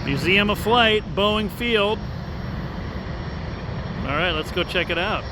Museum of Flight, Boeing Field. All right, let's go check it out.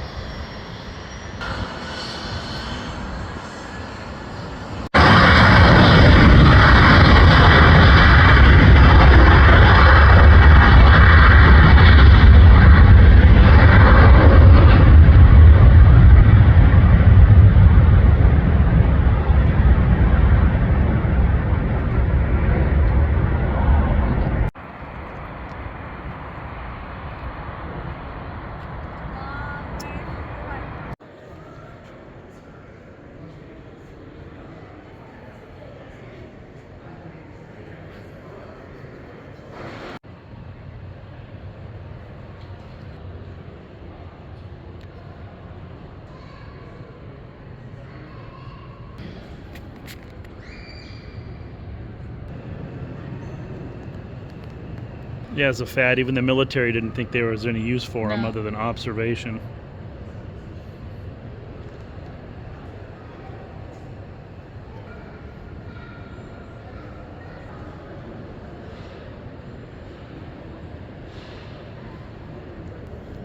Yeah, as a fad, even the military didn't think there was any use for them other than observation.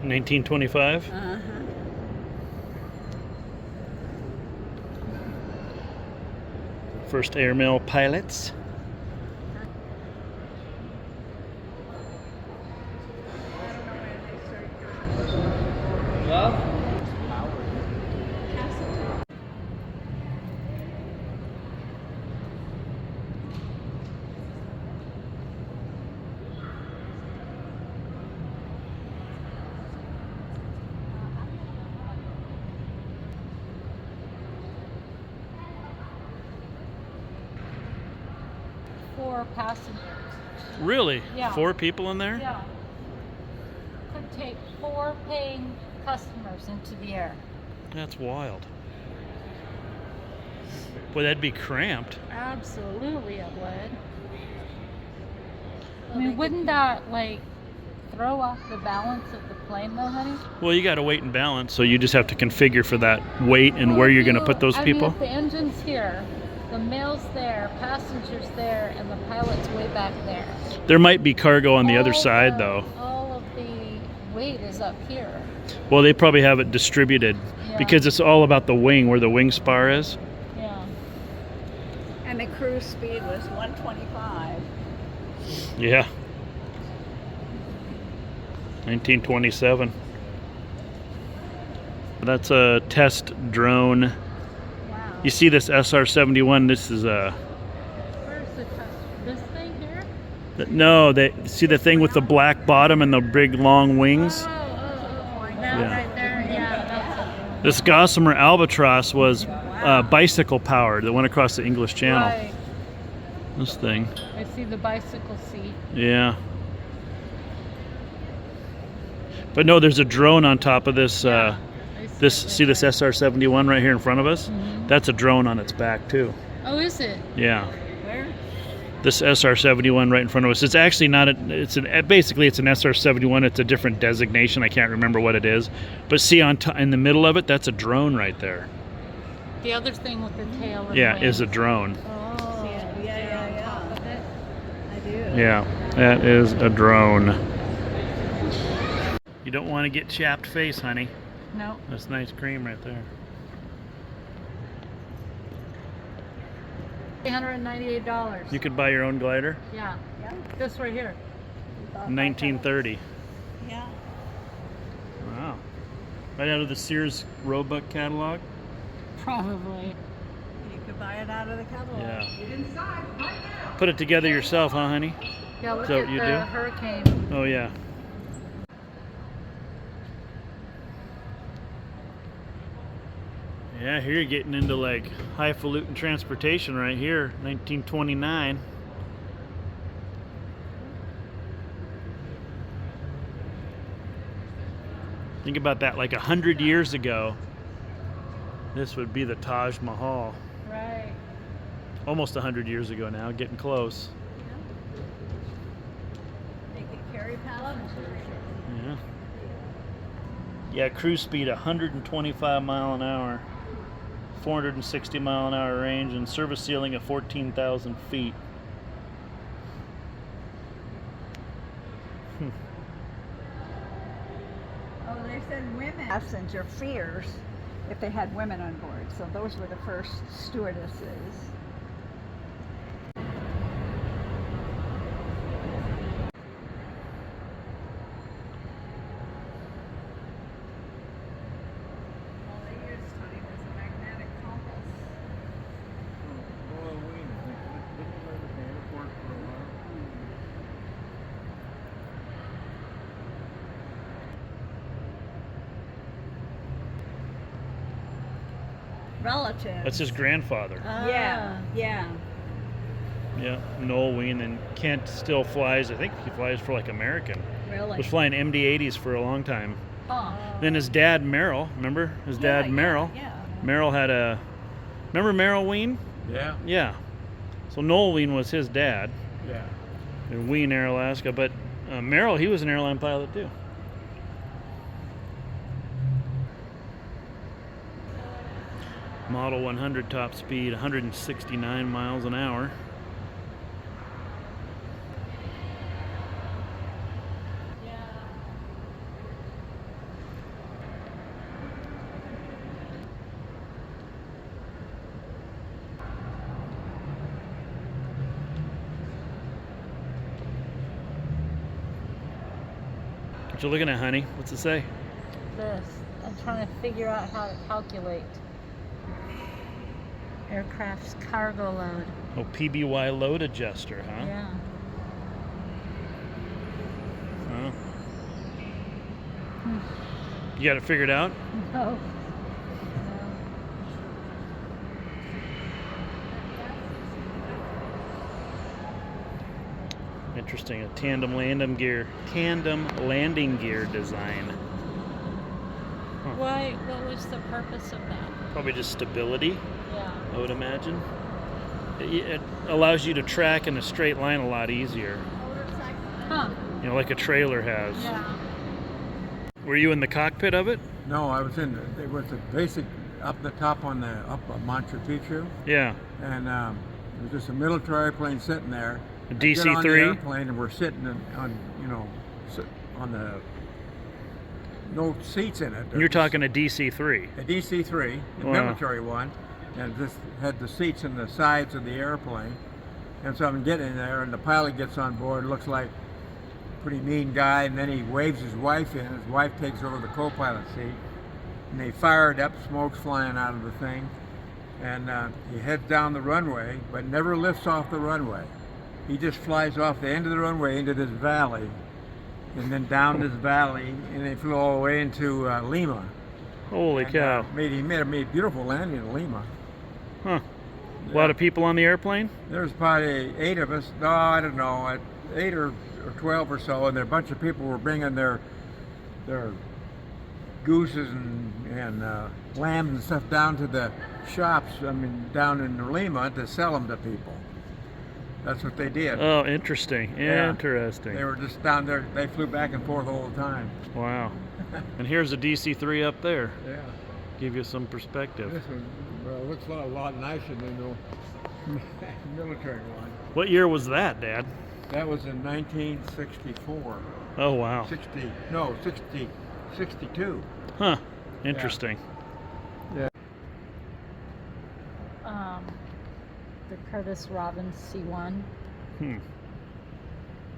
$1925. First airmail pilots. Four passengers. Really? Yeah. 4 people in there? Yeah. Could take 4 paying customers into the air. That's wild. Boy, that'd be cramped. Absolutely it would. I mean, wouldn't that like throw off the balance of the plane though, honey? Well, you got to weight and balance, so you just have to configure for that weight and where you're going to put those people. I mean, if the engine's here, the mail's there, passengers there, and the pilot's way back there. There might be cargo on the other side, though. All of the weight is up here. Well, they probably have it distributed because it's all about the wing, where the wing spar is. Yeah. And the cruise speed was 125. Yeah. 1927. That's a test drone. Wow. You see this SR-71? This is a. Where's the test? This thing here? No, they see the thing with the black bottom and the big long wings. That right there. Yeah, that's it. This Gossamer Albatross was bicycle powered that went across the English Channel. Right. This thing. I see the bicycle seat. Yeah. But no, there's a drone on top of this. See this SR-71 right here in front of us? Mm-hmm. That's a drone on its back too. Oh, is it? Yeah. Where? This SR-71 right in front of us. It's actually not. Basically it's an SR-71. It's a different designation. I can't remember what it is. But see in the middle of it, that's a drone right there. The other thing with the tail. And Yeah, wings. is a drone. Oh, Yeah. top of it. I do. Yeah, that is a drone. You don't want to get chapped face, honey. No. That's nice cream right there. $398. You could buy your own glider. Yeah. This right here. 1930. Yeah. Wow. Right out of the Sears Roebuck catalog. Probably. You could buy it out of the catalog. Yeah. Get inside right now. Put it together yourself, huh, honey? Yeah, look Is that at what you the do? hurricane. Oh yeah. Yeah, here you're getting into like highfalutin transportation right here, 1929. Think about that, like 100 years ago, this would be the Taj Mahal. Right. Almost 100 years ago now, getting close. They could carry passengers. Yeah. Yeah, cruise speed 125 mile an hour, 460 mile an hour range, and service ceiling of 14,000 feet. Oh, they said women passenger fears if they had women on board. So those were the first stewardesses. All they used, honey, was a magnetic compass. Well, Wayne, I think, didn't you live at the airport for a while? Relatives. That's his grandfather. Yeah, yeah. Yeah, Noel Ween, and Kent still flies. I think he flies for like American. Really? Was flying MD-80s for a long time. Huh. Then his dad Merrill, remember his dad Yeah, Merrill? Yeah. Merrill had a. Remember Merrill Ween? Yeah. Yeah. So Noel Ween was his dad Yeah. in Ween, Air Alaska, but Merrill, he was an airline pilot too. Model 100 top speed, 169 miles an hour. What you looking at, honey? What's it say? This. I'm trying to figure out how to calculate aircraft's cargo load. Oh, PBY load adjuster, huh? Yeah. Huh? You got it figured out? No. Interesting. A tandem landing gear design. Why? What was the purpose of that? Probably just stability, Yeah. I would imagine. It allows you to track in a straight line a lot easier. Huh. You know, like a trailer has. Yeah. Were you in the cockpit of it? No, I was in. It was the basic up the top on the up of Machu Picchu, Yeah. and it was just a military airplane sitting there. A I get on the DC-3? airplane, and we're sitting on on the no seats in it. And you're talking a DC-3. A DC-3, the Wow. military one, and just had the seats in the sides of the airplane. And so I'm getting there, and the pilot gets on board, looks like a pretty mean guy, and then he waves his wife in. His wife takes over the co-pilot seat, and they fire it up, smoke's flying out of the thing, and he heads down the runway, but never lifts off the runway. He just flies off the end of the runway into this valley, and then down this valley, and they flew all the way into Lima. Holy And, cow. he made a beautiful landing in Lima. Huh. A lot of people on the airplane? There's probably 8 of us. No, I don't know, 8 or 12 or so, and there a bunch of people were bringing their gooses and lambs and stuff down to the shops. I mean, down in Lima to sell them to people. That's what they did. Oh, interesting. Yeah. Interesting. They were just down there. They flew back and forth all the time. Wow. And here's a DC-3 up there. Yeah. Give you some perspective. This one looks a lot nicer than the military one. What year was that, Dad? That was in 1964. Oh, wow. 62. Huh. Interesting. The Curtis Robbins C1.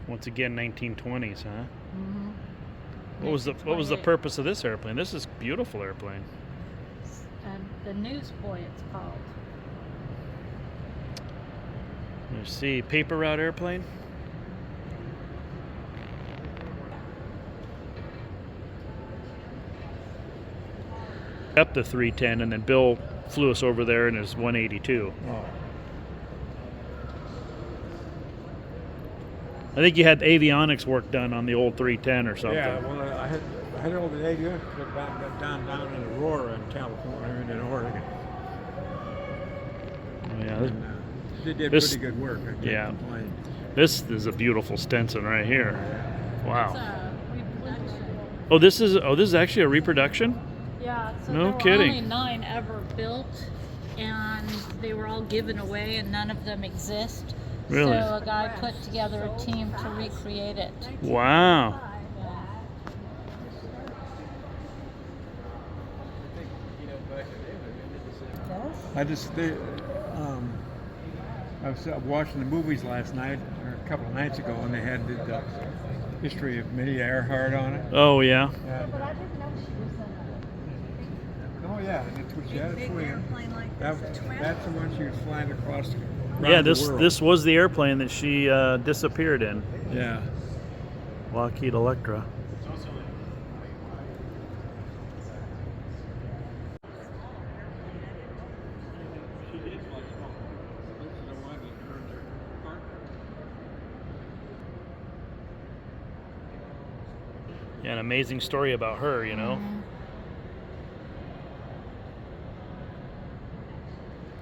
Once again, 1920s, huh? Mm-hmm. What was the purpose of this airplane? This is a beautiful airplane. And the Newsboy, it's called. Let's see, paper route airplane. Up the 310, and then Bill flew us over there in his 182. Oh. I think you had avionics work done on the old 310 or something. Yeah, well, I had all the avionics put down in Aurora in California and in Oregon. Yeah, And, they did this- pretty good work. I can't yeah. complain. this is a beautiful Stetson right here. It's Wow. a reproduction. Oh, this is actually a reproduction? Yeah, so No there were kidding. only 9 ever built, and they were all given away, and none of them exist. Really? So a guy put together a team to recreate it. Wow. I was watching the movies last night, or a couple of nights ago, and they had the history of Amelia Earhart on it. Oh, yeah. And, But I didn't know she was in oh yeah, and it was a big airplane like That, this. that's the one she was flying across. Yeah, the world. this was the airplane that she disappeared in. Yeah. Lockheed Electra. Yeah, an amazing story about her, you know.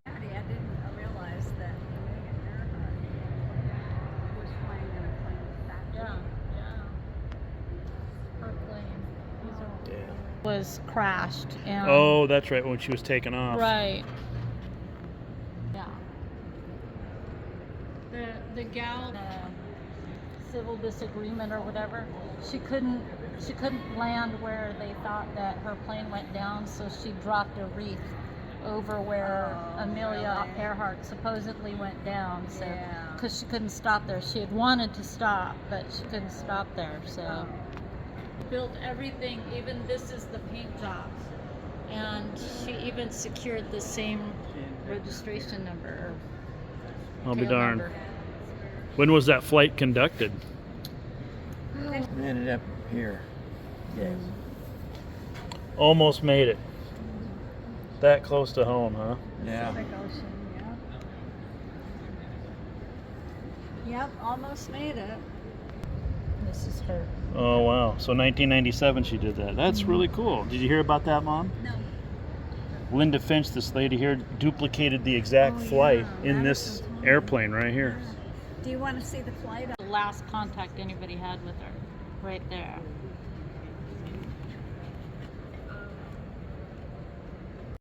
Daddy, I didn't realize that Amelia Earhart was flying in a plane with that. Yeah. Her plane. These are Yeah. was crashed and Oh, that's right, when she was taken off. right. Yeah. The gal civil disagreement or whatever, she couldn't land where they thought that her plane went down, so she dropped a wreath over where Amelia Earhart supposedly went down. So because she couldn't stop there, she had wanted to stop, but she couldn't stop there. So built everything. Even this is the paint job, and she even secured the same registration number. Or I'll be tail darned. number. When was that flight conducted? We ended up here. Almost made it. That close to home, huh? Yeah. Pacific Ocean, yeah. Yep, almost made it. This is her. Oh, wow. So 1997 she did that. That's really cool. Did you hear about that, Mom? No. Linda Finch, this lady here, duplicated the exact flight in this airplane right here. Do you want to see the flight? The last contact anybody had with her, right there.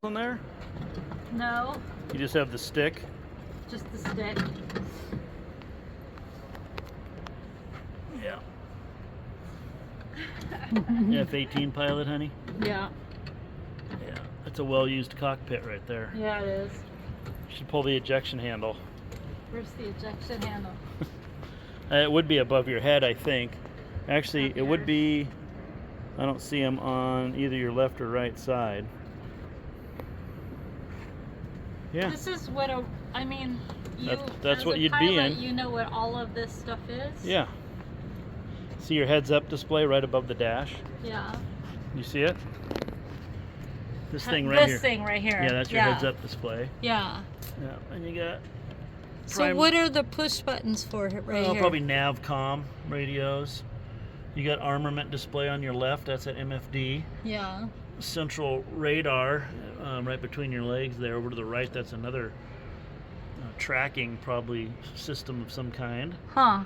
On there? No, You just have the stick. just the stick. Yeah. F-18 pilot, honey. Yeah, Yeah. That's a well-used cockpit right there. yeah, it is. You should pull the ejection handle. Where's the ejection handle? It would be above your head, I think. Actually, Up it would here. be. I don't see them on either your left or right side. Yeah. This is what I mean. You, That's as what a you'd be pilot, in. You know what all of this stuff is? Yeah. See your heads-up display right above the dash? Yeah. You see it? This thing right here. This thing right here. Yeah, that's your heads-up display. Yeah. Yeah, and you got. So what are the push buttons for right here? Probably NavCom radios. You got armament display on your left. That's at MFD. Yeah. Central radar right between your legs there. Over to the right, that's another tracking probably system of some kind. Huh.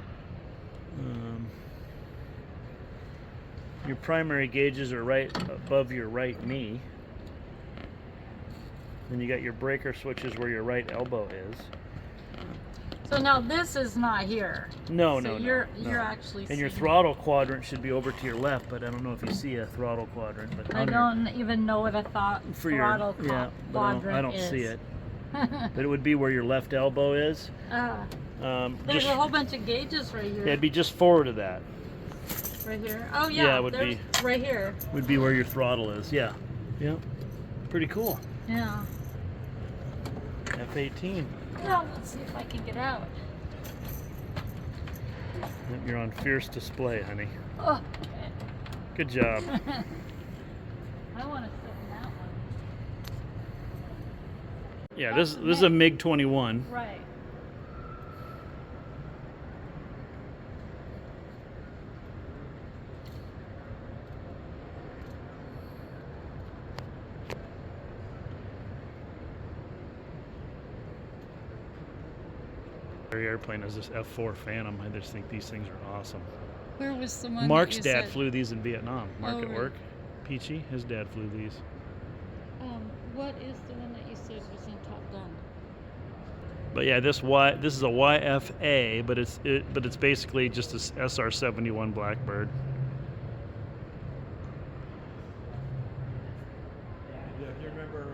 Your primary gauges are right above your right knee. Then you got your breaker switches where your right elbow is. So now this is not here. No, So no, you're no. actually. And your seeing- throttle quadrant should be over to your left, but I don't know if you see a throttle quadrant. But I don't even know what a for throttle your, yeah, but quadrant I don't is. see it. But it would be where your left elbow is. There's a whole bunch of gauges right here. Yeah, it'd be just forward of that. Right here. Oh yeah. Yeah, it would there's be. right here. Would be where your throttle is. Yeah. Yeah. Pretty cool. Yeah. F-18. Now let's see if I can get out. You're on fierce display, honey. Oh. Good job. I want to sit in that one. Yeah, this is a MiG-21. Right. Airplane is this F-4 Phantom. I just think these things are awesome. Where was the one? Mark's that you dad said? flew these in Vietnam. Mark Oh, at really? work. Peachy, his dad flew these. What is the one that you said was in Top Gun? But yeah, this is a YFA, but it's basically just a SR-71 Blackbird. Yeah, do you remember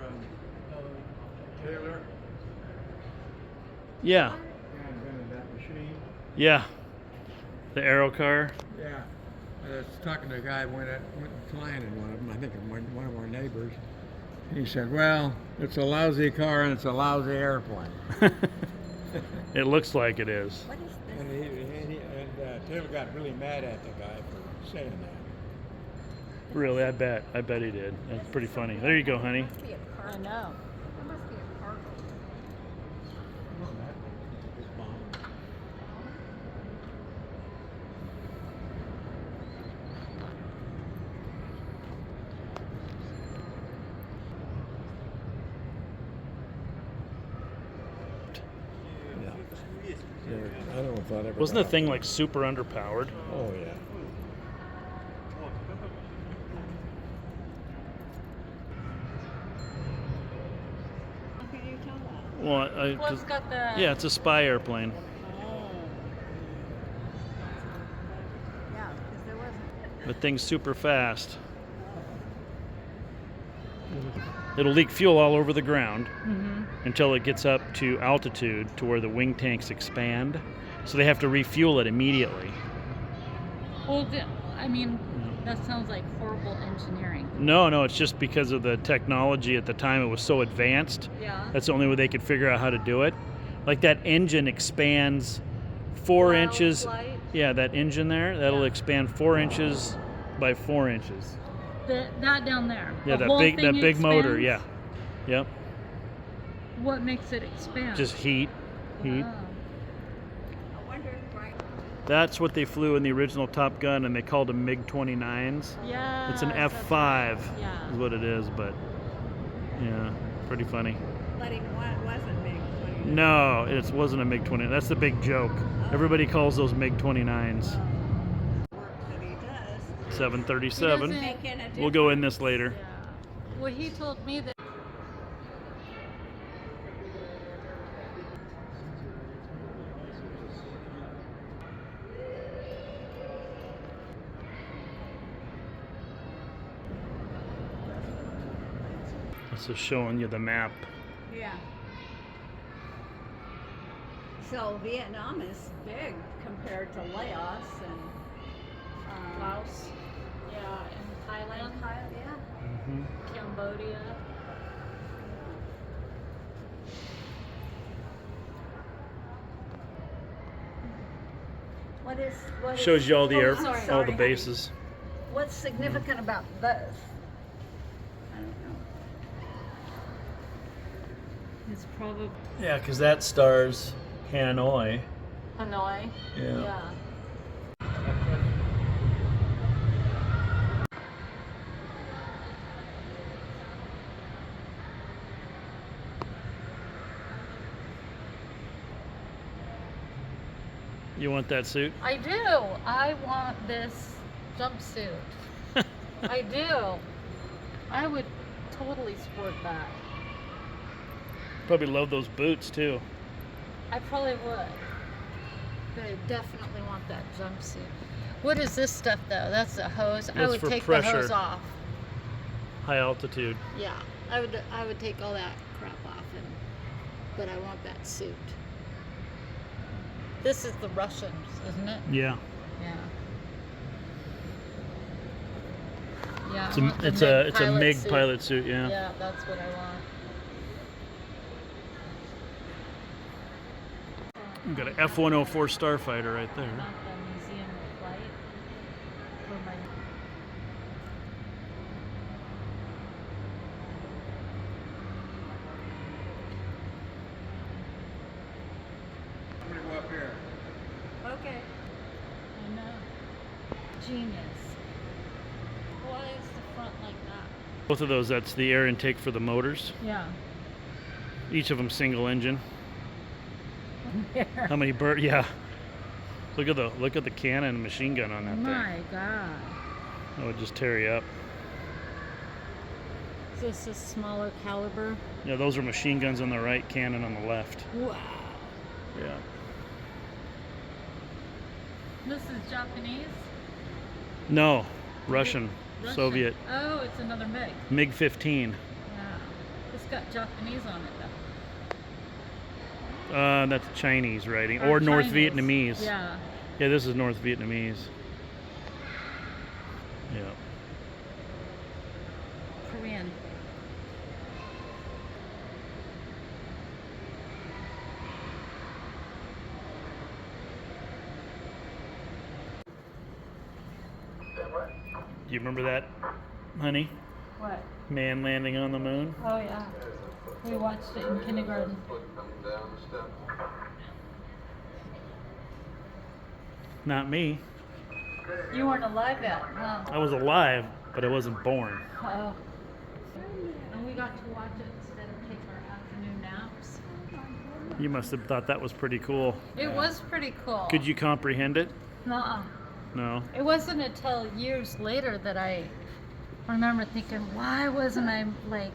Taylor? Yeah, Yeah, invented that machine. yeah. The Aero car. Yeah. I was talking to a guy went flying in one of them. I think one of our neighbors. He said, "Well, it's a lousy car and it's a lousy airplane." It looks like it is. What is this? And Taylor got really mad at the guy for saying that. Really, I bet he did. That's pretty funny. There you go, honey. Must be a cargo. I know. It must be a cargo. Yeah, I don't know if I'd ever. Wasn't the thing like super underpowered? Oh yeah. How can you tell that? Well, Well, it's got the. yeah, it's a spy airplane. Oh. Yeah, because there wasn't. The thing's super fast. It'll leak fuel all over the ground until it gets up to altitude to where the wing tanks expand. So they have to refuel it immediately. Well, I mean, that sounds like horrible engineering. No, it's just because of the technology at the time. It was so advanced. Yeah. That's the only way they could figure out how to do it. Like that engine expands 4 Wild inches. flight. Yeah, that engine there, that'll Yeah. expand 4 inches by 4 inches. That down there. Yeah, The that whole big thing motor. expands? Yeah. Yep. What makes it expand? Just heat. Wow. I wonder if Brian. That's what they flew in the original Top Gun, and they called them MiG-29s. Yeah. It's an that's F5 right. Yeah. is what it is, but yeah, pretty funny. But it wasn't big. No, it wasn't a MiG-29. That's the big joke. Everybody calls those MiG-29s. Work that he does. 737. He doesn't- Making a difference. We'll go in this later. Yeah. Well, he told me that. This is showing you the map. Yeah. So Vietnam is big compared to Laos and Laos. Yeah, and Thailand, Yeah. Cambodia. What Shows you all the oh, air, I'm all sorry, the honey. bases. What's significant about this? I don't know. It's probably Yeah, because that stars Hanoi. Hanoi. Yeah. Yeah. You want that suit? I do. I want this jumpsuit. I do. I would totally sport that. Probably love those boots too. I probably would. But I definitely want that jumpsuit. What is this stuff though? That's a hose. I That's would for take pressure. the hose off. High altitude. Yeah. I would take all that crap off but I want that suit. This is the Russians, isn't it? Yeah. Yeah. Yeah. It's I want the it's a MiG suit. pilot suit. Yeah. Yeah, that's what I want. We've got an F-104 starfighter right there. Not the museum of flight. For my I'm gonna go up here. Okay. I know. Genius. Why is the front like that? Both of those, that's the air intake for the motors. Yeah. Each of them single engine. How many bird? Yeah. Look at the cannon and machine gun on that thing. My God. That would just tear you up. Is this a smaller caliber? Yeah, those are machine guns on the right, cannon on the left. Wow. Yeah. This is Japanese? No, Russian, Russian. Soviet. Oh, it's another MiG. MiG-15. Yeah. It's got Japanese on it though. That's Chinese writing, or North Chinese. Vietnamese. Yeah. Yeah, this is North Vietnamese. Yeah. Korean. Do you remember that, honey? What? Man landing on the moon? Oh yeah. We watched it in kindergarten. Not me. You weren't alive yet, huh? I was alive, but I wasn't born. Oh. And we got to watch it instead of take our afternoon naps. You must have thought that was pretty cool. It was pretty cool. Could you comprehend it? Nuh-uh. No. It wasn't until years later that I remember thinking, why wasn't I like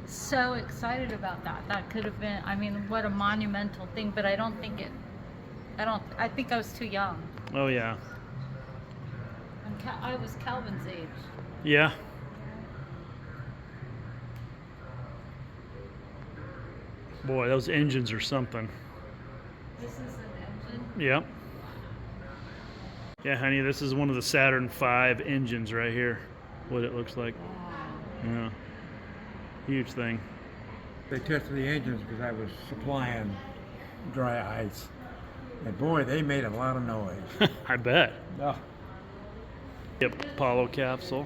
so excited about that? That could have been, I mean, what a monumental thing, but I think I was too young. Oh, yeah. I was Calvin's age. Yeah. Boy, those engines are something. This is an engine. Yep. Yeah, honey, this is one of the Saturn V engines right here. What it looks like. Yeah. Huge thing. They tested the engines because I was supplying dry ice. And boy, they made a lot of noise. I bet. Oh. Yep, Apollo capsule.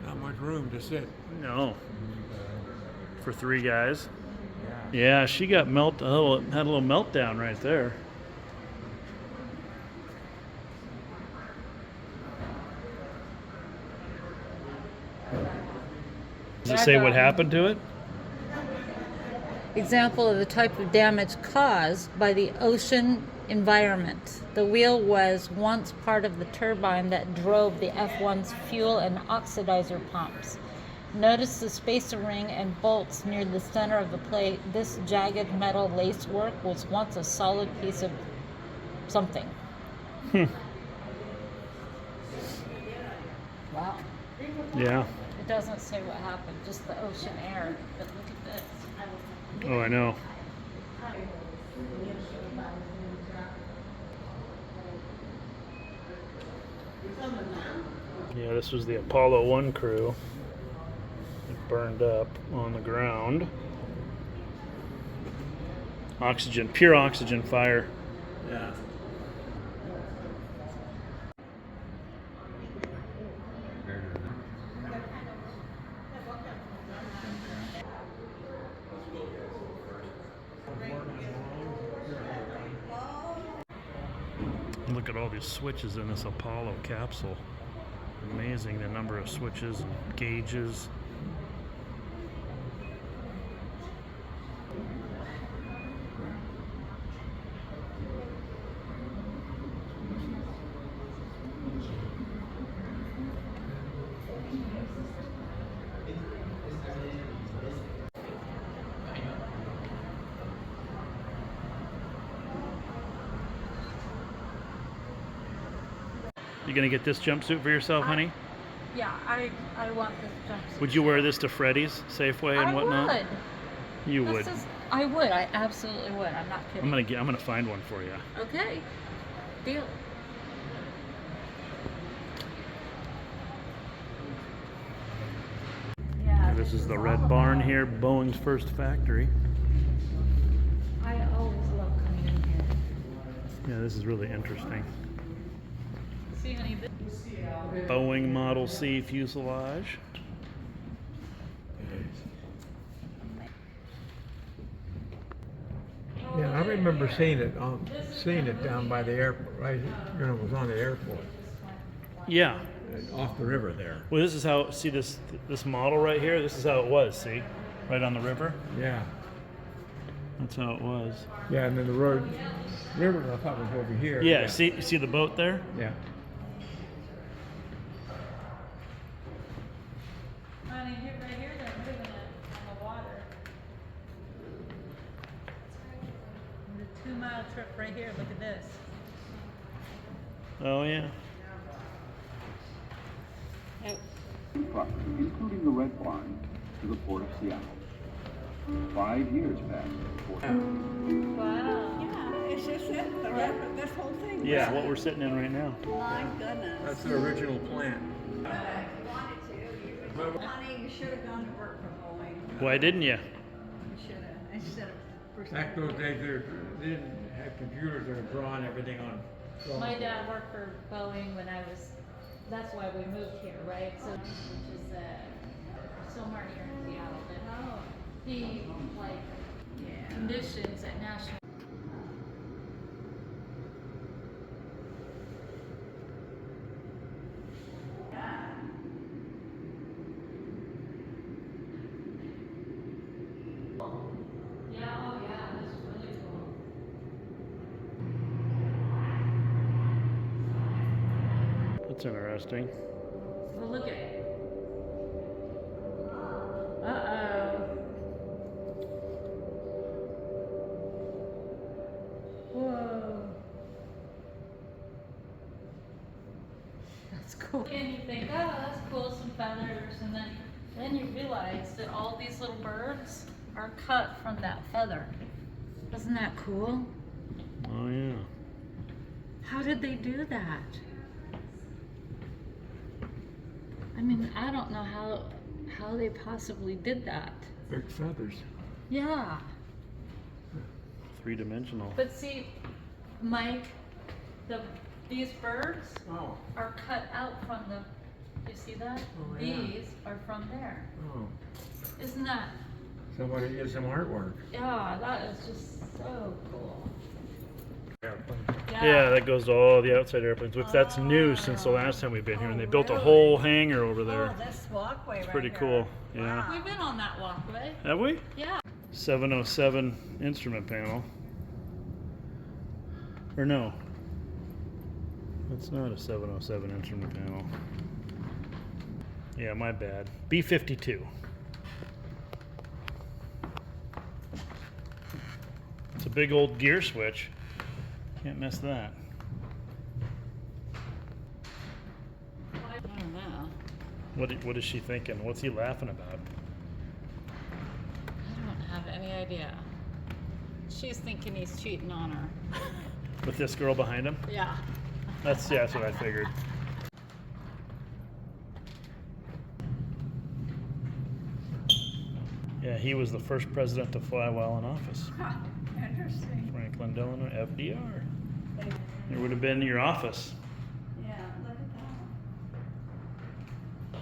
Not much room to sit. No. For 3 guys. Yeah. Yeah, she got had a little meltdown right there. Does it say what happened to it? Example of the type of damage caused by the ocean environment. The wheel was once part of the turbine that drove the F-1's fuel and oxidizer pumps. Notice the spacer ring and bolts near the center of the plate. This jagged metal lacework was once a solid piece of something. Wow. Yeah. It doesn't say what happened, just the ocean air. But look at this. Oh, I know. Yeah, this was the Apollo 1 crew. It burned up on the ground. Oxygen, pure oxygen fire. Yeah. Look at all these switches in this Apollo capsule. Amazing the number of switches and gauges. You gonna get this jumpsuit for yourself, honey? Yeah, I want this jumpsuit. Would you wear this to Freddy's, Safeway, and whatnot? I would. You would. I would. I absolutely would. I'm not kidding. I'm gonna find one for you. Okay. Deal. Yeah. This is the red barn here, Boeing's first factory. I always love coming in here. Yeah, this is really interesting. See, honey. Boeing Model C fuselage. Yeah, I remember seeing it down by the airport, right? You know, it was on the airport, Yeah. off the river there. Well, this is how. See this model right here. This is how it was. See, right on the river. Yeah. That's how it was. Yeah, and then the river I thought was over here. Yeah. See the boat there. Yeah. Honey, right here, they're moving it on the water. mile trip right here. Look at this. Oh yeah. Property, including the red barn, to the port of Seattle. 5 years passed before. Wow. Yeah, it's just it. The rest of this whole thing. Yeah, what we're sitting in right now. My goodness. That's the original plan. If you wanted to, honey, you should have gone to work for Boeing. Why didn't you? You should have, instead of. Back those days, they didn't have computers that were drawing everything on. My dad worked for Boeing when I was. That's why we moved here, right? So, which is somewhere here in Seattle. But he like conditions at National. Yeah, oh yeah, that's really cool. That's interesting. Well, look at it. Uh-oh. Whoa. That's cool. And you think, oh, that's cool, some feathers, and then you realize that all these little birds are cut from that feather. Isn't that cool? Oh yeah. How did they do that? I mean, I don't know how they possibly did that. Big feathers. Yeah. 3-dimensional. But see, Mike, these birds Oh. are cut out from the. You see that? Oh, yeah. These are from there. Oh. Isn't that? Somebody did some artwork. Yeah, that is just so cool. Yeah, that goes to all the outside airplanes, which that's new since the last time we've been here. And they built a whole hangar over there. Oh, this walkway It's right pretty here. cool. Yeah. We've been on that walkway. Have we? Yeah. 707 instrument panel. Or no. That's not a 707 instrument panel. Yeah, my bad. B-52. It's a big old gear switch. Can't miss that. I don't know. What is she thinking? What's he laughing about? I don't have any idea. She's thinking he's cheating on her. With this girl behind him? Yeah. That's what I figured. Yeah, he was the first president to fly while in office. Huh, interesting. Franklin Delano, FDR. It would have been your office. Yeah, look at that.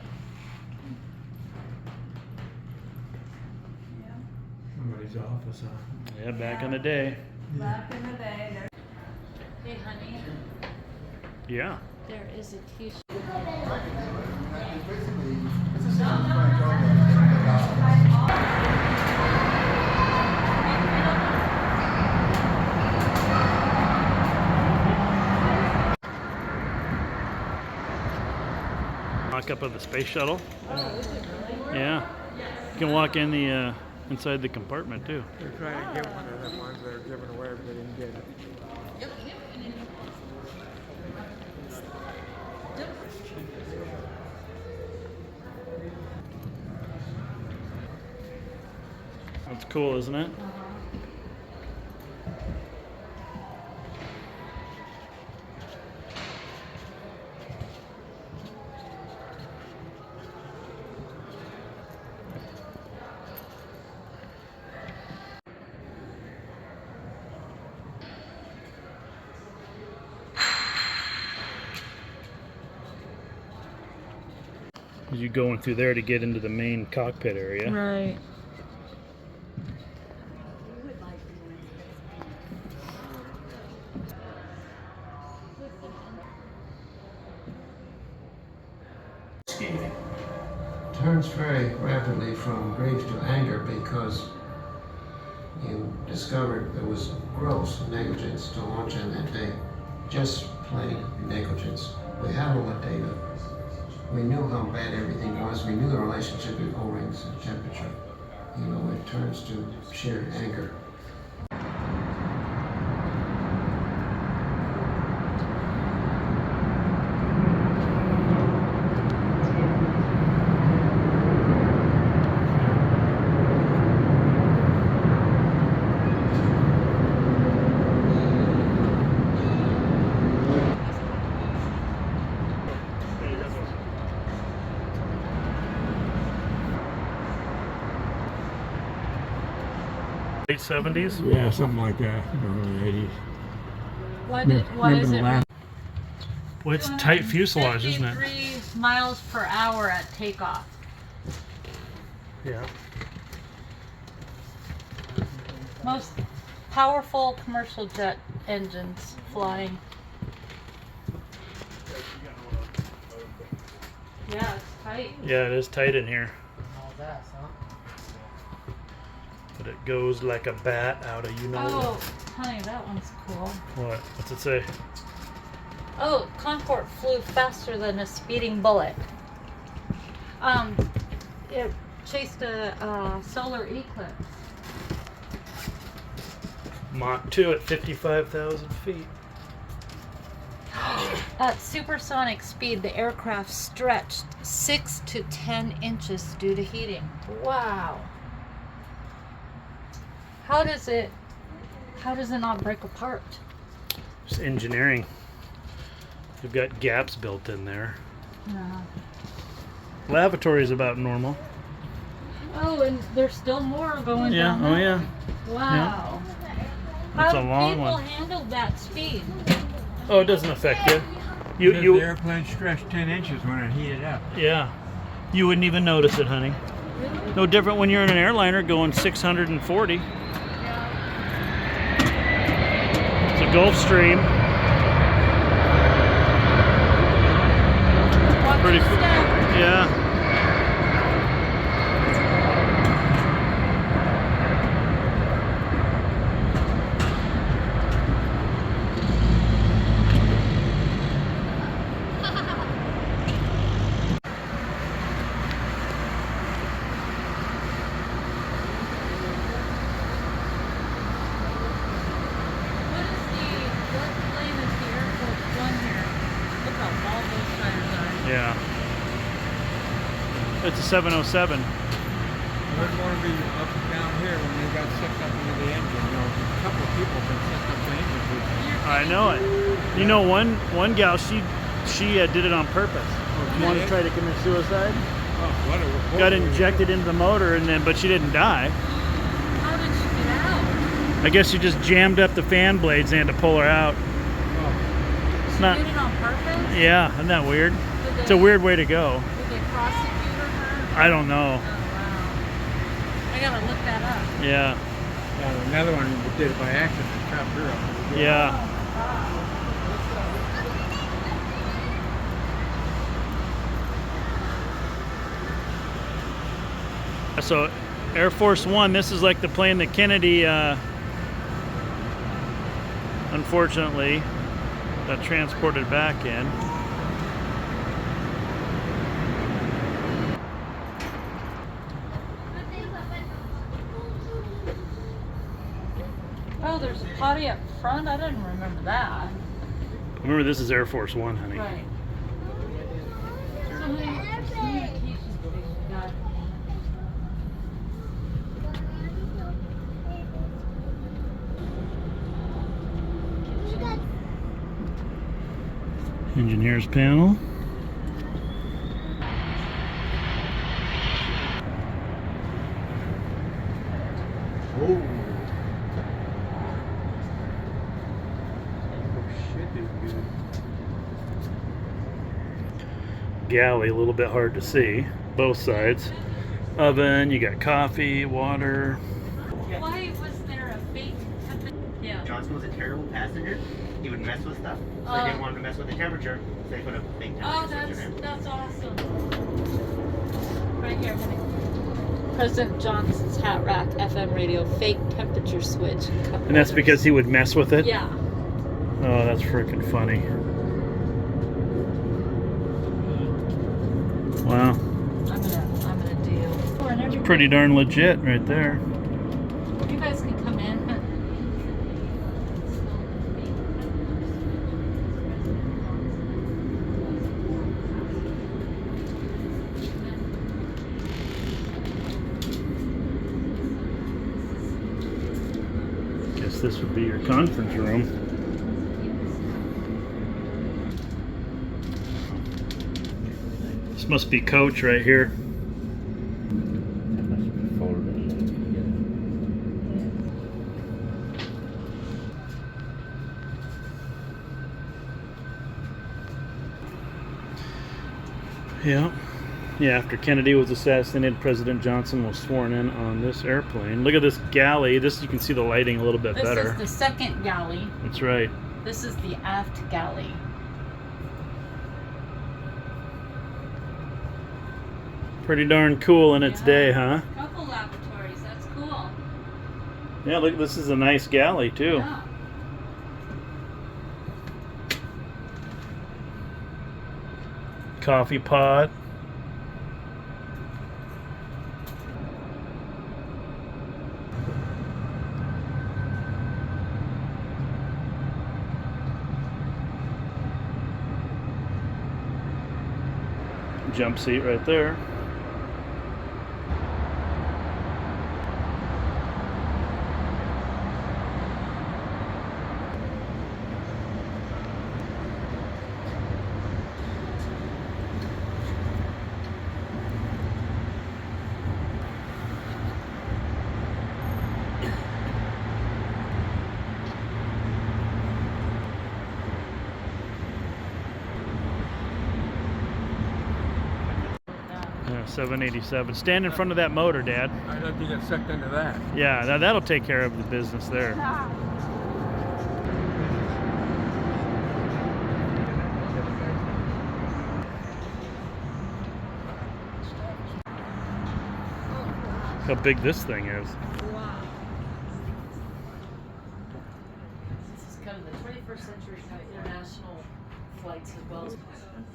Yeah. Somebody's office, huh? Yeah, back in the day. Back in the day, there. Hey, honey, Yeah. there is a t-shirt. Mock up of the space shuttle. Oh, is it really? Yeah. You can walk in the inside the compartment too. They're trying to get one of the ones that are given away, but they didn't get it. That's cool, isn't it? You going through there to get into the main cockpit area. Right. Turns very rapidly from grief to anger because you discovered there was gross negligence to launch in that day. Just plain negligence. We had all the data. We knew how bad everything was. We knew the relationship with O-rings and temperature. You know, it turns to sheer anger. Late 70s? Yeah, something like that. Early 80s. What Remember is the it? last? Well, it's tight fuselage, isn't it? 53 miles per hour at takeoff. Yeah. Most powerful commercial jet engines flying. Yeah, it's tight. Yeah, it is tight in here. But it goes like a bat out of Oh, honey, that one's cool. what? What's it say? Oh, Concorde flew faster than a speeding bullet. It chased a solar eclipse. Mach 2 at 55,000 feet. At supersonic speed, the aircraft stretched 6 to 10 inches due to heating. Wow. How does it not break apart? It's engineering. You've got gaps built in there. No. Lavatory is about normal. Oh, and there's still more going Yeah, down oh there. yeah. Wow. That's How a do long people one. handle that speed? Oh, it doesn't affect you. The airplane stretched 10 inches when it heated up. Yeah. You wouldn't even notice it, honey. No different when you're in an airliner going 640. It's a Gulfstream. Watch Pretty your cool. step. Yeah. What plane is the Air Force One here? Look how bald those tires are. Yeah. It's a 707. I wouldn't want to be up down here when they got sucked up into the engine. You know, a couple of people have been sucked up the engine. I know it. You know, one gal, she did it on purpose. She wanted to try to commit suicide. Oh, what a Got injected into the motor, but she didn't die. How did she get out? I guess she just jammed up the fan blades and had to pull her out. She Not- did it on purpose? Yeah, isn't that weird? Did It's a they- weird way to go. Did they prosecute her? I don't know. Oh, wow. I gotta look that up. Yeah, Yeah, another one did it by accident. Chopped her up. yeah. So, Air Force One, this is like the plane that Kennedy, unfortunately, got transported back in. Oh, there's a potty up front? I didn't remember that. Remember, this is Air Force One, honey. Right. So many communications we got. Engineers panel. Oh. Shit, dude. Galley, a little bit hard to see. Both sides. Oven, you got coffee, water. Why was there a fake temperature? Yeah. Johnson was a terrible passenger. He would mess with stuff. So they didn't want him to mess with the temperature. So they put a fake Oh, temperature switch in there. that's awesome. Right here, honey. President Johnson's hat rack, FM radio, fake temperature switch. And that's because he would mess with it? Yeah. Oh, that's freaking funny. Wow. I'm gonna do. It's pretty darn legit right there. You guys can come in. Guess this would be your conference room. This must be coach right here. Yeah. Yeah, after Kennedy was assassinated, President Johnson was sworn in on this airplane. Look at this galley. This, you can see the lighting a little bit better. This is the second galley. That's right. This is the aft galley. Pretty darn cool in its day, huh? Couple laboratories. That's cool. Yeah, look, this is a nice galley, too. Yeah. Coffee pot. Jump seat right there. Yeah, 787. Stand in front of that motor, Dad. I'd like to get sucked into that. Yeah, that'll take care of the business there. How big this thing is. Wow. This is kind of the 21st century kind of international flights as well as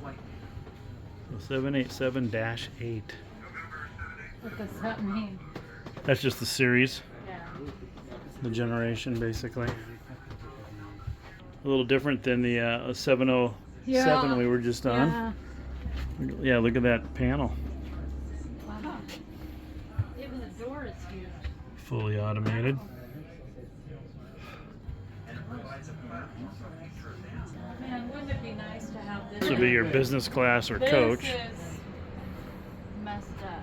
flight. So 787-8. What does that mean? That's just the series, Yeah. the generation, basically. A little different than the 707 we were just on. Yeah, look at that panel. Wow. Even the door is huge. Fully automated. Man, wouldn't it be nice to have this? This would be your business class or coach. This is messed up.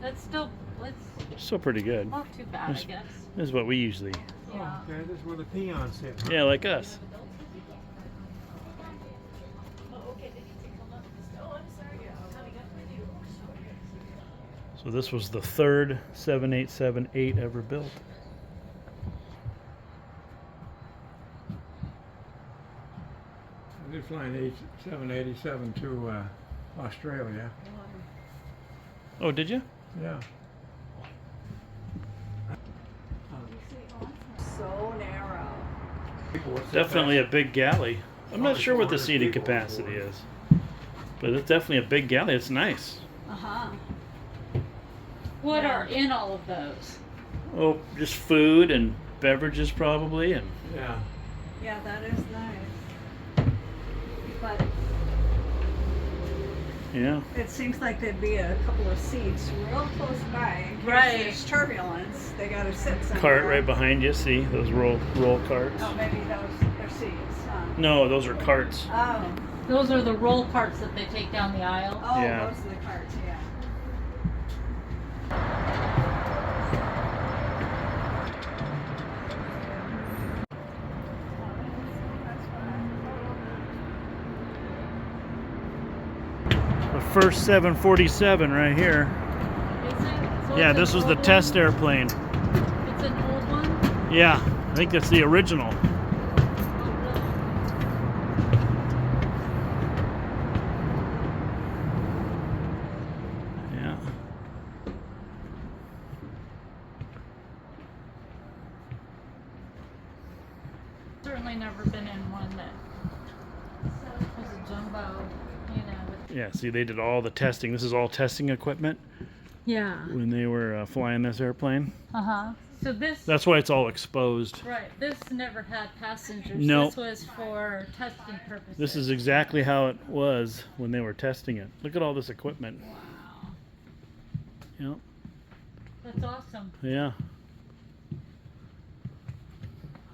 That's still, it's Still pretty good. not too bad, I This- guess. This is what we usually. Yeah. Okay, this is where the peons sit. Yeah, like us. So this was the third 787-8 ever built. I did fly an 787 to Australia. Oh, did you? Yeah. So narrow. Definitely a big galley. I'm not sure what the seating capacity is, but it's definitely a big galley. It's nice. Uh-huh. What Yeah. are in all of those? Oh, just food and beverages probably, and Yeah. Yeah, that is nice. But yeah. it seems like there'd be a couple of seats real close by in case Right. there's turbulence. They gotta sit somewhere. Cart right behind you. See those roll carts? Oh, maybe those are seats, huh? No, those are carts. Oh. Those are the roll carts that they take down the aisle. Oh, Yeah. those are the carts, yeah. The first 747 right here. Is it? So Yeah, it's this an was the old one? test airplane. It's an old one? Yeah, I think that's the original. Oh, really? Yeah. Certainly never been in one that was a jumbo, you know. With Yeah, see, they did all the testing. This is all testing equipment yeah. when they were flying this airplane. Uh-huh. So this, That's why it's all exposed. right, this never had passengers. No. This was for testing purposes. This is exactly how it was when they were testing it. Look at all this equipment. Wow. Yep. That's awesome. Yeah.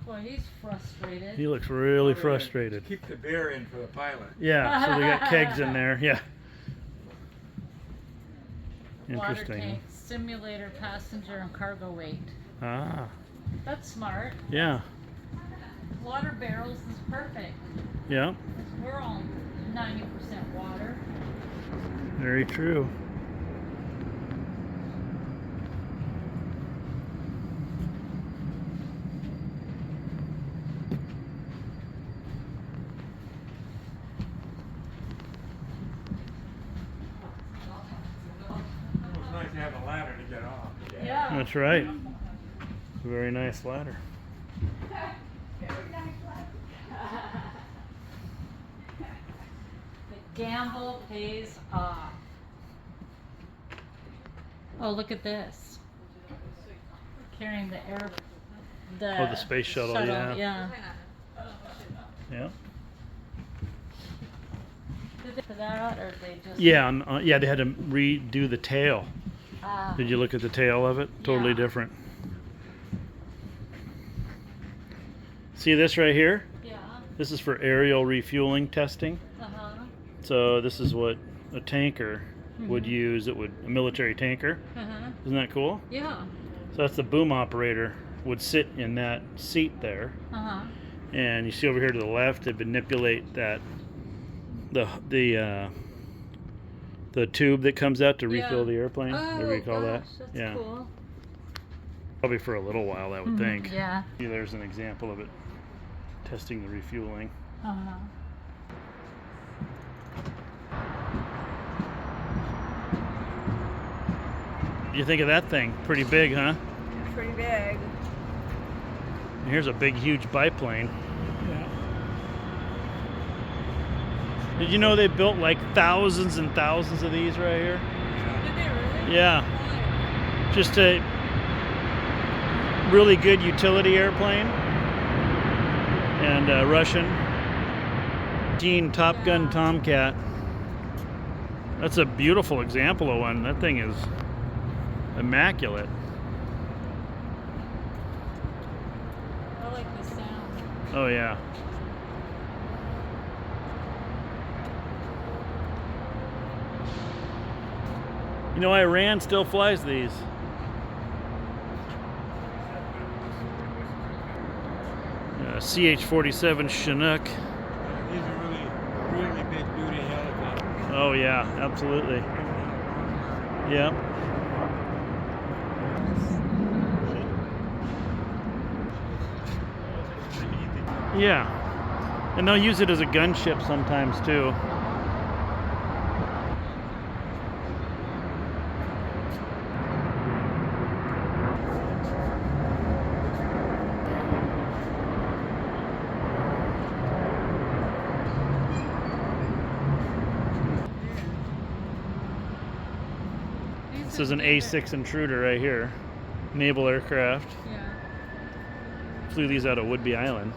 Boy, he's frustrated. He looks really frustrated. Keep the beer in for the pilot. Yeah, so they got kegs in there. Yeah. Water Interesting. tank, simulator, passenger, and cargo weight. Ah, That's smart. yeah. Water barrels is perfect. Yeah. We're all 90% water. Very true. It's nice to have a ladder to get off. Yeah. That's right. Very nice ladder. The gamble pays off. Oh, look at this. Carrying the air. Oh, the space shuttle, yeah. Yeah. Yeah. Did they put that out, or they just? Yeah, yeah, they had to redo the tail. Ah. Did you look at the tail of it? Totally Yeah. different. See this right here? Yeah. This is for aerial refueling testing. Uh-huh. So this is what a tanker would use. A military tanker. Uh-huh. Isn't that cool? Yeah. So that's the boom operator would sit in that seat there. Uh-huh. And you see over here to the left, they manipulate that the tube that comes out to refill the airplane. Whatever you call that. That's Yeah. cool. Probably for a little while, I would think. Yeah. See, there's an example of it testing the refueling. Uh-huh. What do you think of that thing? Pretty big, huh? Pretty big. And here's a big, huge biplane. Yeah. Did you know they built like thousands and thousands of these right here? Did they really? Yeah. Just a really good utility airplane. And Russian. Top Gun Tomcat. That's a beautiful example of one. That thing is immaculate. I like the sound. Oh yeah. You know, Iran still flies these. CH-47 Chinook. These are really big duty helicopters. Oh yeah, absolutely. Yep. Yeah. And they'll use it as a gunship sometimes too. This is an A6 Intruder right here. Naval aircraft. Yeah. Flew these out of Whidbey Island.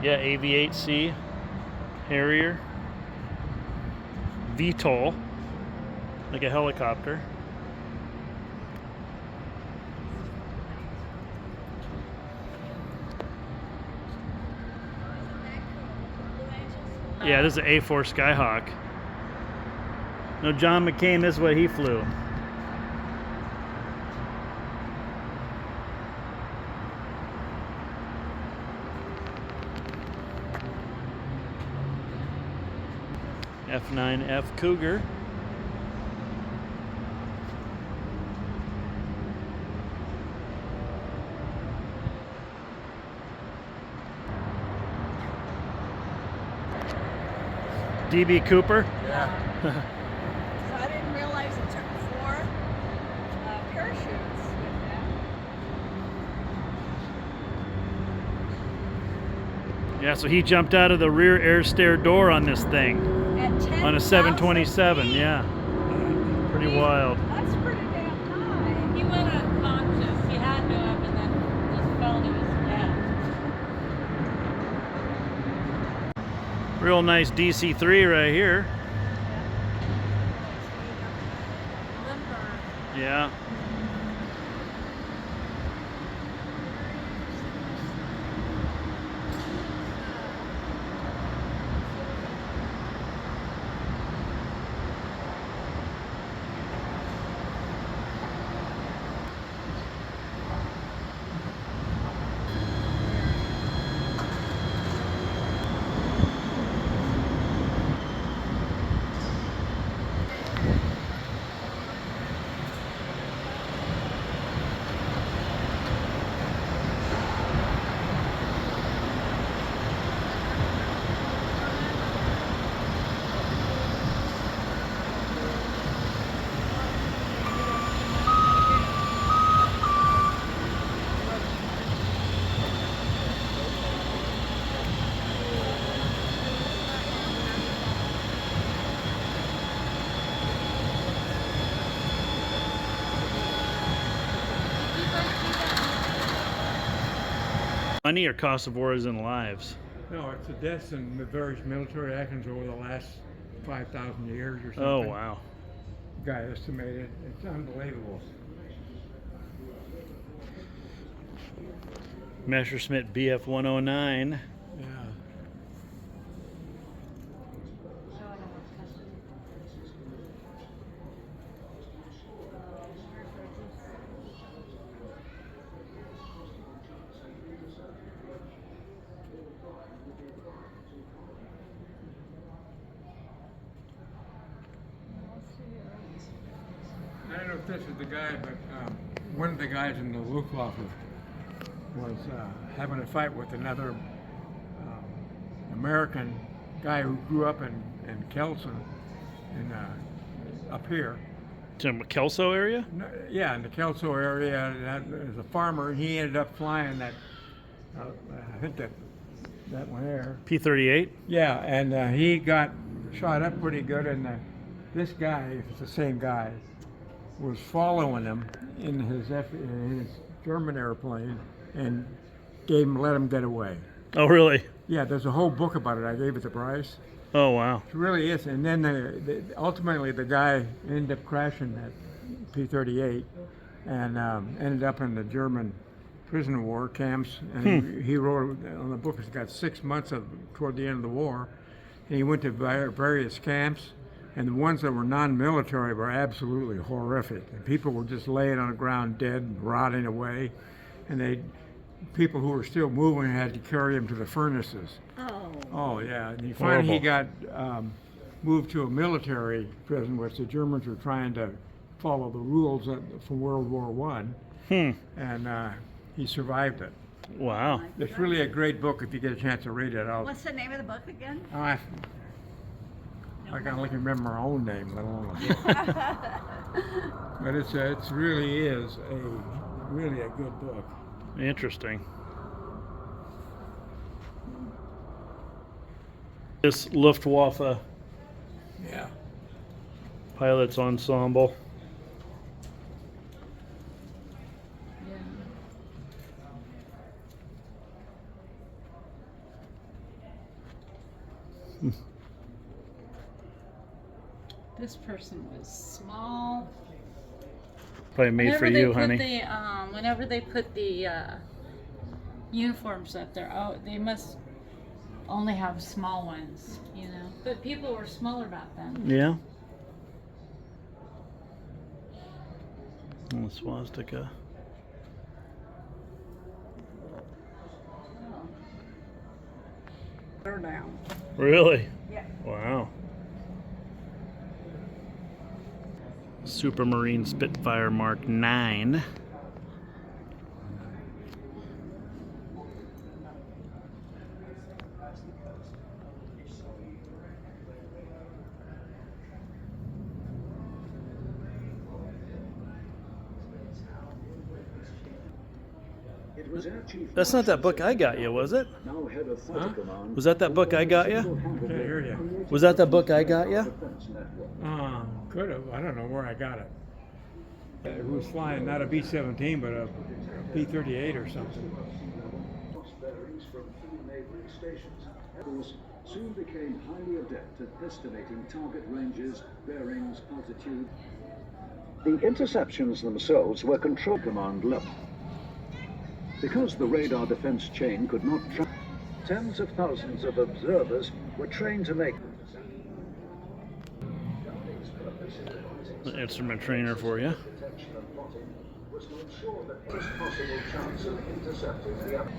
Yeah, AV-8C Harrier. VTOL, like a helicopter. Yeah, this is an A4 Skyhawk. No, John McCain, this is what he flew. F9F Cougar. DB Cooper. Yeah. So I didn't realize it took 4 parachutes with that. Yeah, so he jumped out of the rear air stair door on this thing. At 10,000 On a 727, feet. yeah. Pretty wild. That's pretty damn high. He went unconscious. He had to have, and then just fell to his death. Real nice DC-3 right here. Limber. Yeah. Money or cost of war is in lives? No, it's the deaths in the various military actions over the last 5,000 years or something. Oh, wow. Guy estimated. It's unbelievable. Messerschmitt Bf 109. Yeah. I don't know if this is the guy, but one of the guys in the Luftwaffe was having a fight with another American guy who grew up in Kelson, up here. Some Kelso area? No, yeah, in the Kelso area, as a farmer, he ended up flying that. I think that one there. P-38? Yeah, and he got shot up pretty good, and this guy, if it's the same guy, was following him in his German airplane and let him get away. Oh, really? Yeah, there's a whole book about it. I gave it to Bryce. Oh, wow. It really is. And then ultimately the guy ended up crashing that P-38 and ended up in the German prison war camps. And he wrote on the book, he's got 6 months toward the end of the war. And he went to various camps. And the ones that were non-military were absolutely horrific. And people were just laying on the ground dead, rotting away. And people who were still moving had to carry them to the furnaces. Oh. Oh, yeah. And finally he got moved to a military prison, which the Germans were trying to follow the rules from World War I. And he survived it. Wow. It's really a great book if you get a chance to read it. What's the name of the book again? I can't remember my own name, let alone a book. But it really is really a good book. Interesting. This Luftwaffe Yeah. Pilots Ensemble. This person was small. Probably made for you, honey. Whenever they put the uniforms up there, they must only have small ones, you know. But people were smaller back then. Yeah. And the swastika. They're down. Really? Yeah. Wow. Supermarine Spitfire Mark 9. That's not that book I got you, was it? Huh? Was that book I got you? Can't hear you. Was that book I got you? Could have. I don't know where I got it. It was flying not a B-17, but a B-38 or something. Bearings from 3 neighboring stations. Force soon became highly adept at estimating target ranges, bearings, altitude. The interceptions themselves were control command level. Because the radar defense chain could not track, tens of thousands of observers were trained to make The instrument trainer for you. was to ensure that best possible chance of intercepting the enemy.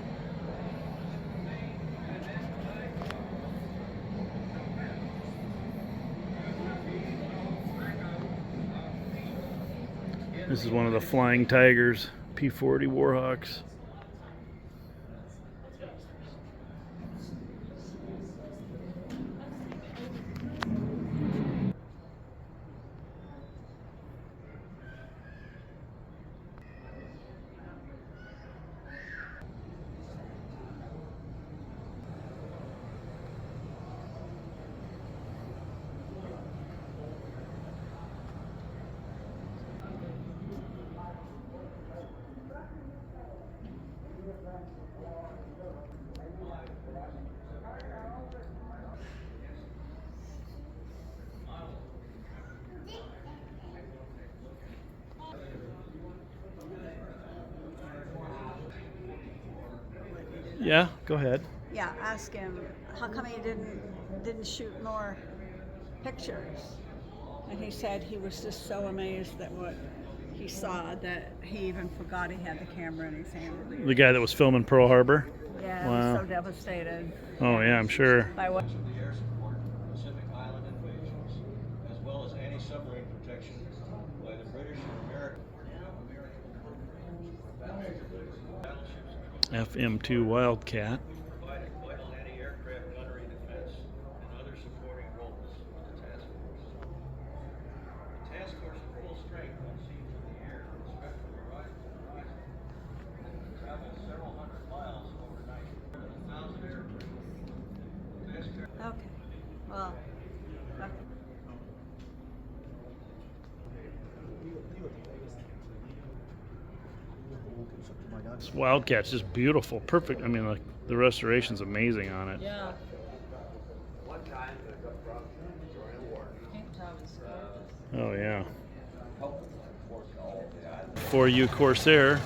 This is one of the Flying Tigers, P-40 Warhawks. Yeah, go ahead. Yeah, ask him how come he didn't shoot more pictures. And he said he was just so amazed at what he saw that he even forgot he had the camera in his hand. The guy that was filming Pearl Harbor. Yeah, he Wow. was so devastated. Oh yeah, I'm sure. By what? of the air support for Pacific Island invasions, as well as anti-submarine protection by the British and American FM2 Wildcat. providing vital anti-aircraft gunnery defense and other supporting roles for the task force. The task force at full strength when seen from the air is spectral horizon and travels several hundred miles overnight. 1,000 airplanes. Okay. Well. Okay. This Wildcat's just beautiful, perfect. I mean, like the restoration's amazing on it. Yeah. Paint job is gorgeous. Oh yeah. For you, Corsair.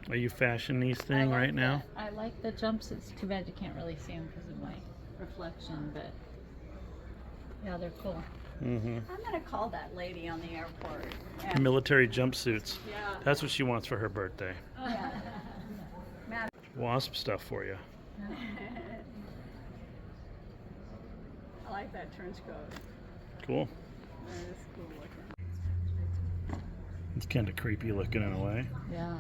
Are you fashioning these thing right now? I like the jumpsuits. Too bad you can't really see them because of my reflection, but yeah, they're cool. Mm-hmm. I'm gonna call that lady on the airport. And, Military jumpsuits. yeah. That's what she wants for her birthday. Yeah. Matt. Wasp stuff for you. I like that trench coat. Cool. That is cool looking. It's kind of creepy looking in a way. Yeah.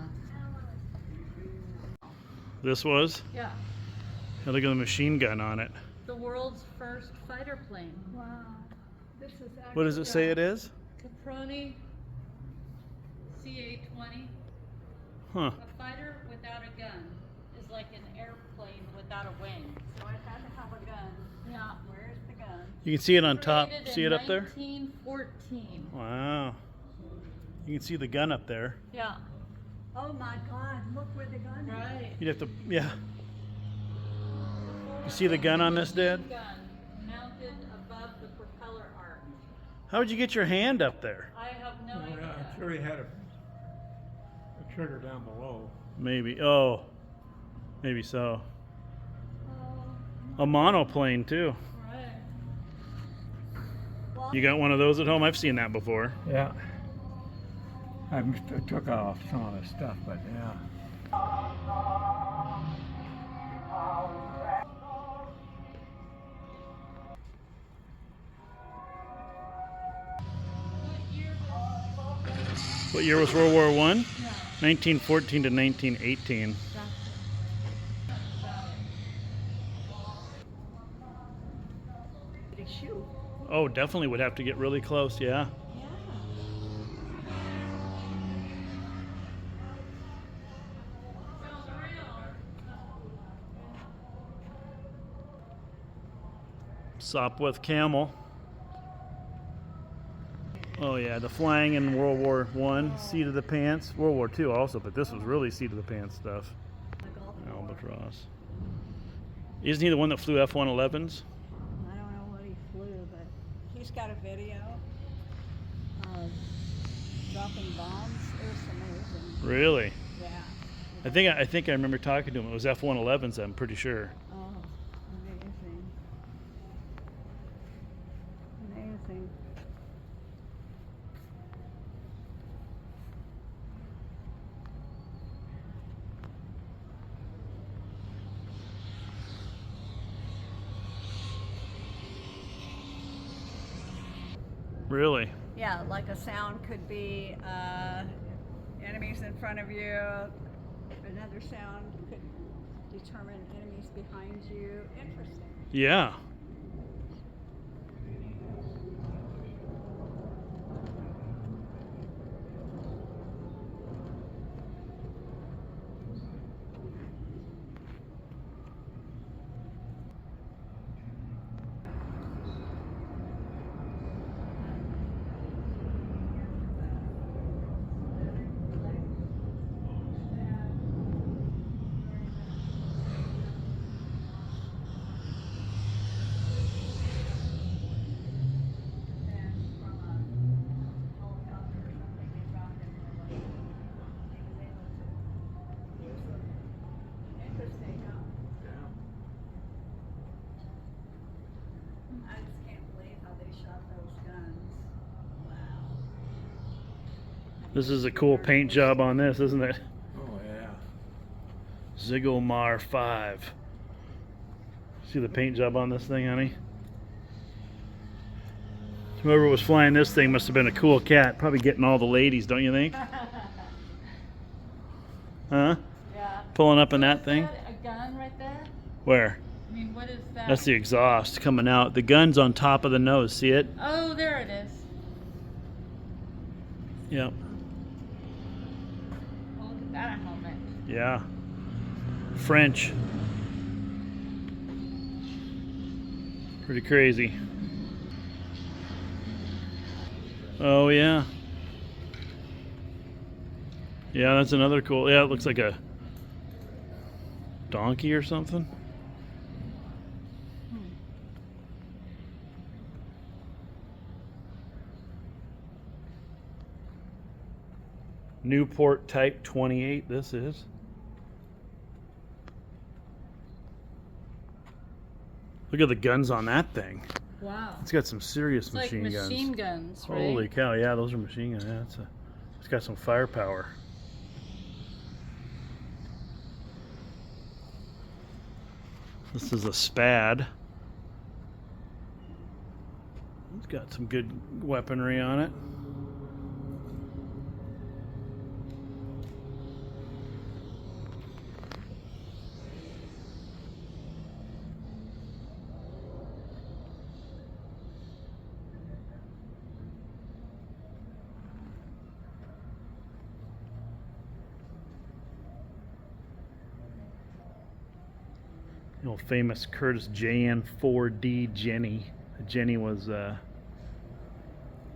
This was? Yeah. Hey, look at the machine gun on it. The world's first fighter plane. Wow. This is actually, What does it say it is? Caproni CA-20. Huh. A fighter without a gun is like an airplane without a wing. So it had to have a gun. Yeah. Where's the gun? You can see it on top. Created See in it up there? 1914. Wow. You can see the gun up there. Yeah. Oh my God, look where the gun is. Right. You'd have to, yeah. You see the gun on this, Dad? Gun mounted above the propeller arc. How would you get your hand up there? I have no Oh, idea. yeah, I'm sure he had a trigger down below. Maybe. Oh, maybe so. A monoplane too. Right. You got one of those at home? I've seen that before. Yeah. I took off some of the stuff, but yeah. What year was World War One? 1914 to 1918. Did he shoot? Oh, definitely would have to get really close, yeah. Sopwith Camel. Oh yeah, the flying in World War One, seat of the pants. World War Two also, but this was really seat of the pants stuff. Albatross. Isn't he the one that flew F-111s? I don't know what he flew, but he's got a video of dropping bombs. It was amazing. Really? Yeah. I think I remember talking to him. It was F-111s, I'm pretty sure. Oh, amazing. Amazing. Really? Yeah, like a sound could be enemies in front of you. Another sound could determine enemies behind you. Interesting. Yeah. Interesting, huh? I just can't believe how they shot those guns. Wow. This is a cool paint job on this, isn't it? Oh yeah. Zigomar 5. See the paint job on this thing, honey? Whoever was flying this thing must have been a cool cat. Probably getting all the ladies, don't you think? Huh? Yeah. Pulling up in that Is thing? that a gun right there? Where? I mean, what is that? That's the exhaust coming out. The gun's on top of the nose. See it? Oh, there it is. Yep. Oh, look at that helmet. Yeah. French. Pretty crazy. Oh yeah. Yeah, that's another cool. Yeah, it looks like a donkey or something. Newport Type 28, this is. Look at the guns on that thing. Wow. It's got some serious It's like machine machine guns. guns, right? Holy cow, yeah, those are machine guns. Yeah, it's got some firepower. This is a Spad. It's got some good weaponry on it. The old famous Curtis JN4D Jenny. The Jenny was a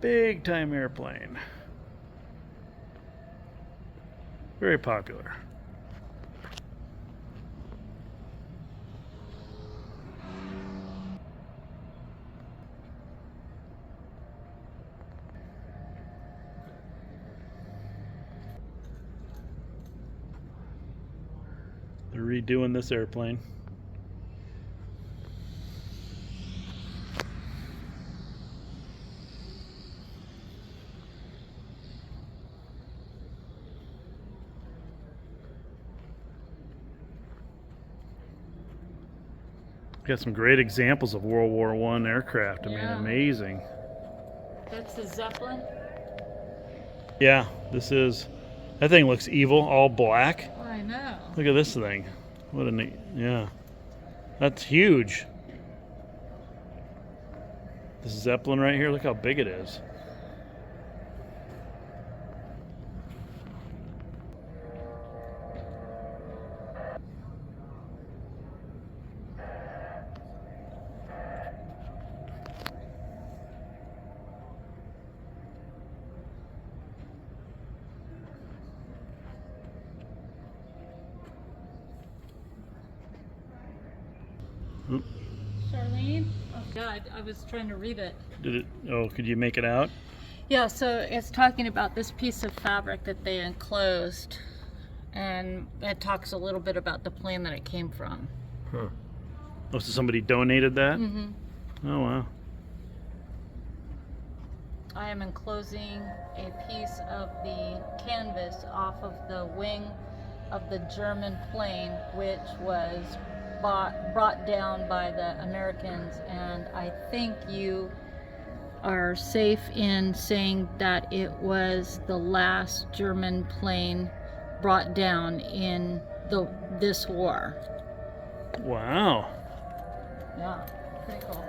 big time airplane. Very popular. They're redoing this airplane. Got some great examples of World War I aircraft. I mean, Yeah. amazing. That's the Zeppelin. Yeah, this is. That thing looks evil, all black. I know. Look at this thing. What a neat. Yeah, that's huge. This Zeppelin right here. Look how big it is. Oop. Charlene? Oh, yeah, I was trying to read it. Did it? Oh, could you make it out? Yeah, so it's talking about this piece of fabric that they enclosed, and it talks a little bit about the plane that it came from. Huh. Oh, so somebody donated that? Mm-hmm. Oh, wow. I am enclosing a piece of the canvas off of the wing of the German plane, which was brought down by the Americans, and I think you are safe in saying that it was the last German plane brought down in this war. Wow. Yeah, pretty cool.